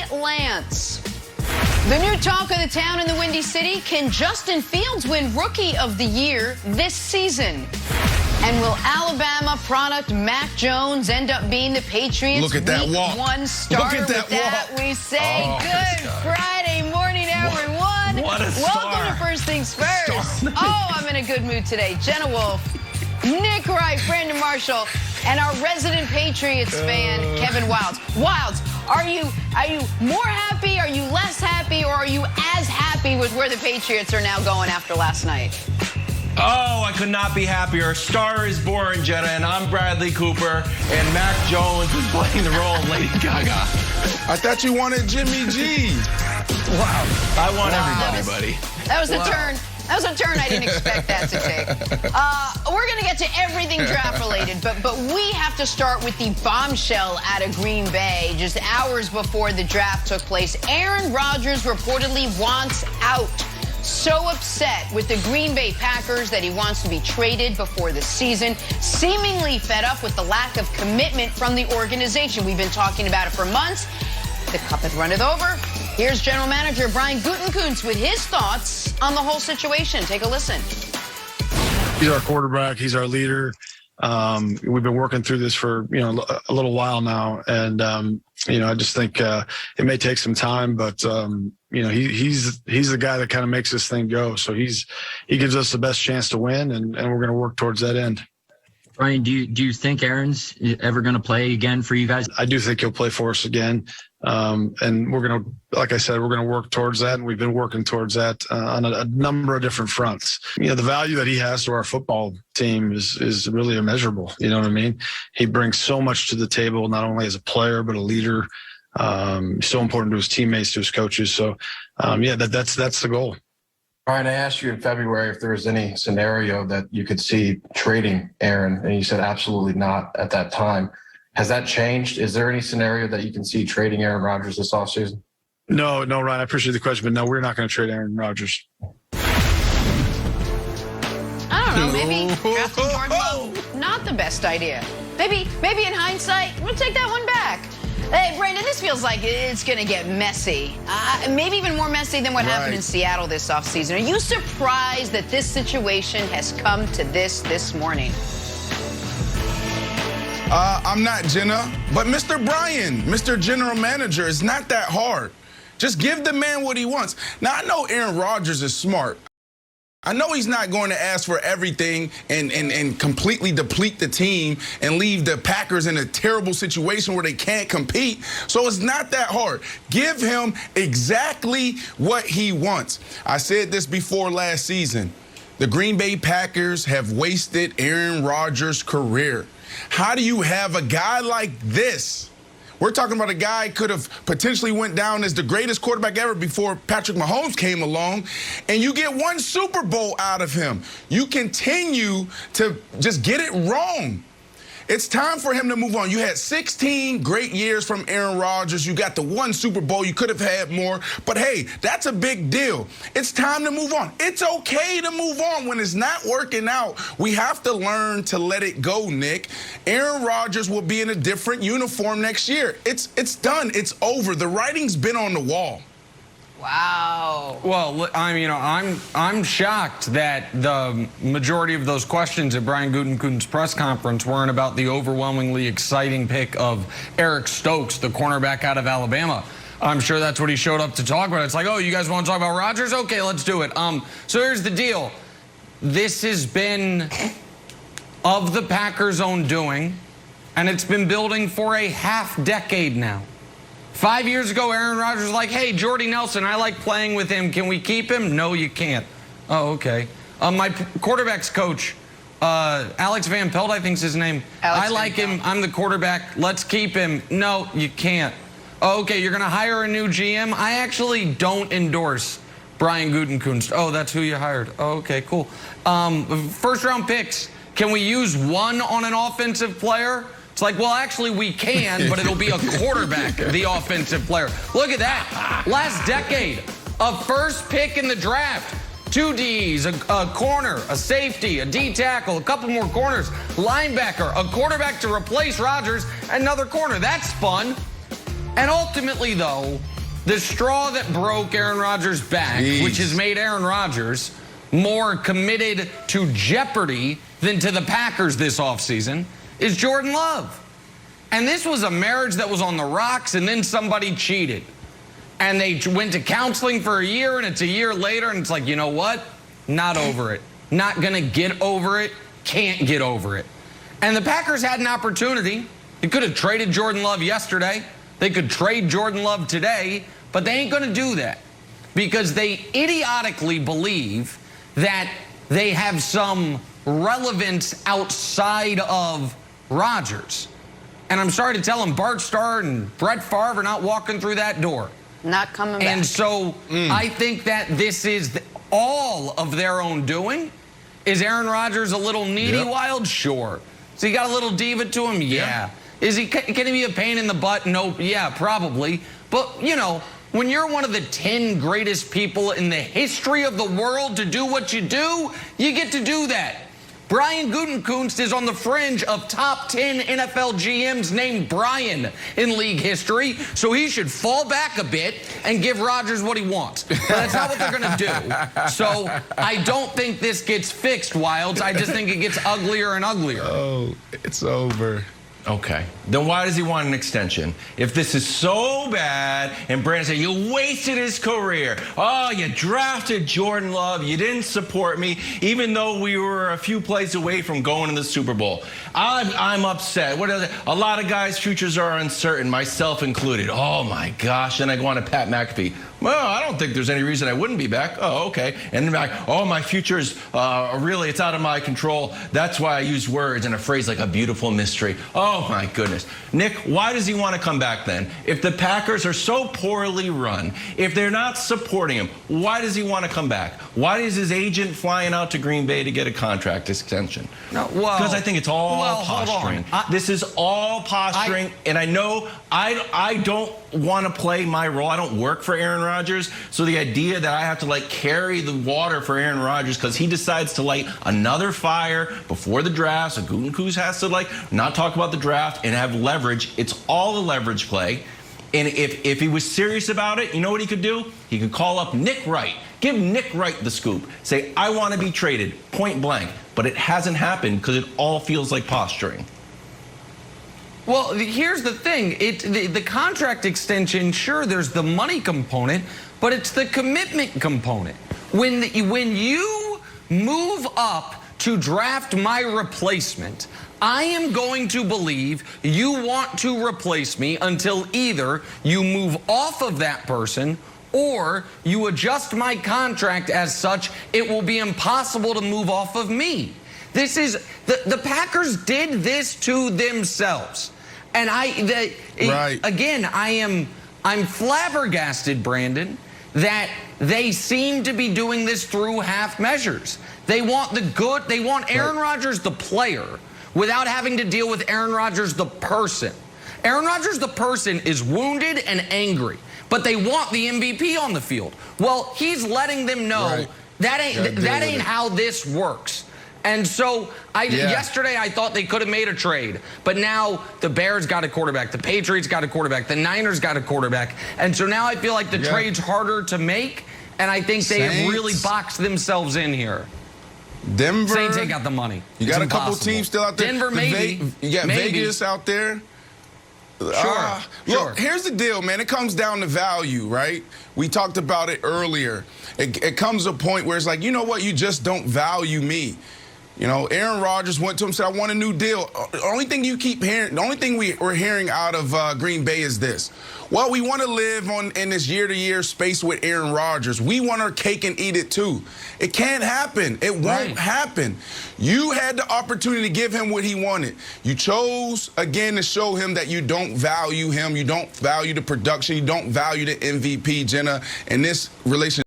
get Lance. The new talk of the town in the Windy City, can Justin Fields win Rookie of the Year this season? And will Alabama product Mac Jones end up being the Patriots' Week 1 starter? Look at that we say good Friday morning, everyone. What a start. Welcome to First Things First. Oh, I'm in a good mood today. Jenna Wolf, Nick Wright, Brandon Marshall, and our resident Patriots fan, Kevin Wilds. Wilds, are you more happy, are you less happy, or are you as happy with where the Patriots are now going after last night? Oh, I could not be happier. A star is born, Jenna, and I'm Bradley Cooper, and Mac Jones is playing the role of Lady Gaga. I thought you wanted Jimmy G. Wow. I want everybody, buddy. That was a turn. That was a turn I didn't expect that to take. We're going to get to everything draft-related, but we have to start with the bombshell out of Green Bay. Just hours before the draft took place, Aaron Rodgers reportedly wants out. So upset with the Green Bay Packers that he wants to be traded before the season, seemingly fed up with the lack of commitment from the organization. We've been talking about it for months. The cup had runneth over. Here's General Manager Brian Gutekunst with his thoughts on the whole situation. Take a listen. He's our quarterback. He's our leader. We've been working through this for a little while now, and I just think it may take some time, but he's the guy that kind of makes this thing go. So he gives us the best chance to win, and we're going to work towards that end. Brian, do you think Aaron's ever going to play again for you guys? I do think he'll play for us again. And we're going to, like I said, we're going to work towards that. And we've been working towards that on a number of different fronts. The value that he has to our football team is really immeasurable. You know what I mean? He brings so much to the table, not only as a player, but a leader. So important to his teammates, to his coaches. So, that's the goal. Brian, I asked you in February if there was any scenario that you could see trading Aaron, and you said absolutely not at that time. Has that changed? Is there any scenario that you can see trading Aaron Rodgers this offseason? No, Ryan, I appreciate the question, but no, we're not going to trade Aaron Rodgers. I don't know, maybe drafting Jordan Love, not the best idea. Maybe in hindsight, we'll take that one back. Hey, Brandon, this feels like it's going to get messy. Maybe even more messy than what happened in Seattle this offseason. Are you surprised that this situation has come to this morning? I'm not, Jenna, but Mr. Brian, Mr. General Manager, it's not that hard. Just give the man what he wants. Now, I know Aaron Rodgers is smart. I know he's not going to ask for everything and completely deplete the team and leave the Packers in a terrible situation where they can't compete. So it's not that hard. Give him exactly what he wants. I said this before last season. The Green Bay Packers have wasted Aaron Rodgers' career. How do you have a guy like this? We're talking about a guy could have potentially went down as the greatest quarterback ever before Patrick Mahomes came along, and you get one Super Bowl out of him. You continue to just get it wrong. It's time for him to move on. You had 16 great years from Aaron Rodgers. You got the one Super Bowl. You could have had more. But, hey, that's a big deal. It's time to move on. It's okay to move on when it's not working out. We have to learn to let it go, Nick. Aaron Rodgers will be in a different uniform next year. It's done. It's over. The writing's been on the wall. Wow. Well, I'm shocked that the majority of those questions at Brian Gutekunst's press conference weren't about the overwhelmingly exciting pick of Eric Stokes, the cornerback out of Alabama. I'm sure that's what he showed up to talk about. It's like, oh, you guys want to talk about Rodgers? Okay, let's do it. So here's the deal. This has been of the Packers' own doing, and it's been building for a half-decade now. 5 years ago, Aaron Rodgers was like, hey, Jordy Nelson, I like playing with him. Can we keep him? No, you can't. Oh, okay. My quarterback's coach, Alex Van Pelt, I think's his name. I like him. I'm the quarterback. Let's keep him. No, you can't. Oh, okay, you're going to hire a new GM? I actually don't endorse Brian Gutekunst. Oh, that's who you hired. Oh, okay, cool. First-round picks. Can we use one on an offensive player? It's like, well, actually, we can, but it'll be a quarterback, the offensive player. Look at that. Last decade, a first pick in the draft, 2 Ds, a corner, a safety, a D tackle, a couple more corners, linebacker, a quarterback to replace Rodgers, another corner. That's fun. And ultimately, though, the straw that broke Aaron Rodgers' back, which has made Aaron Rodgers more committed to Jeopardy than to the Packers this offseason, is Jordan Love. And this was a marriage that was on the rocks, and then somebody cheated. And they went to counseling for a year, and it's a year later, and it's like, you know what? Not over it. Not going to get over it. Can't get over it. And the Packers had an opportunity. They could have traded Jordan Love yesterday. They could trade Jordan Love today, but they ain't going to do that because they idiotically believe that they have some relevance outside of Rodgers. And I'm sorry to tell them, Bart Starr and Brett Favre are not walking through that door. Not coming back. And so I think that this is all of their own doing. Is Aaron Rodgers a little needy wild? Sure. So he got a little diva to him? Yeah. Is he, can he be a pain in the butt? No. Yeah, probably. But, you know, when you're one of the 10 greatest people in the history of the world to do what you do, you get to do that. Brian Gutekunst is on the fringe of top 10 NFL GMs named Brian in league history, so he should fall back a bit and give Rodgers what he wants. But that's not what they're going to do. So I don't think this gets fixed, Wilds. I just think it gets uglier and uglier. Oh, it's over. Okay. Then why does he want an extension? If this is so bad, and Brandon said, you wasted his career. Oh, you drafted Jordan Love. You didn't support me, even though we were a few plays away from going to the Super Bowl. I'm upset. What are they? A lot of guys' futures are uncertain, myself included. Oh, my gosh. Then I go on to Pat McAfee. Well, I don't think there's any reason I wouldn't be back. Oh, okay. And then back, oh, my future's really, it's out of my control. That's why I use words and a phrase like a beautiful mystery. Oh, my goodness. Nick, why does he want to come back then? If the Packers are so poorly run, if they're not supporting him, why does he want to come back? Why is his agent flying out to Green Bay to get a contract extension? Because I think it's all posturing. This is all posturing, and I know I don't want to play my role. I don't work for Aaron Rodgers, so the idea that I have to like carry the water for Aaron Rodgers because he decides to light another fire before the draft, so Gutekunst has to like not talk about the draft and have leverage. It's all a leverage play. And if he was serious about it, you know what he could do? He could call up Nick Wright. Give Nick Wright the scoop. Say, I want to be traded, point blank. But it hasn't happened because it all feels like posturing. Well, here's the thing. The contract extension, sure, there's the money component, but it's the commitment component. When you move up to draft my replacement, I am going to believe you want to replace me until either you move off of that person or you adjust my contract as such it will be impossible to move off of me. This is the Packers did this to themselves. And again, I'm flabbergasted, Brandon, that they seem to be doing this through half measures. They want Aaron Rodgers the player without having to deal with Aaron Rodgers the person. Aaron Rodgers the person is wounded and angry, but they want the MVP on the field. Well, he's letting them know that ain't how this works. And so yesterday I thought they could have made a trade, but now the Bears got a quarterback, the Patriots got a quarterback, the Niners got a quarterback, and so now I feel like the trade's harder to make, and I think they have really boxed themselves in here. Denver. Saints ain't got the money. You got a couple teams still out there. Denver, maybe. You got Vegas out there. Sure. Look, here's the deal, man. It comes down to value, right? We talked about it earlier. It comes to a point where it's like, you know what? You just don't value me. You know, Aaron Rodgers went to him and said, I want a new deal. The only thing you keep hearing, the only thing we're hearing out of Green Bay is this. Well, we want to live in this year-to-year space with Aaron Rodgers. We want our cake and eat it too. It can't happen. It won't happen. You had the opportunity to give him what he wanted. You chose, again, to show him that you don't value him. You don't value the production. You don't value the MVP, Jenna. And this relationship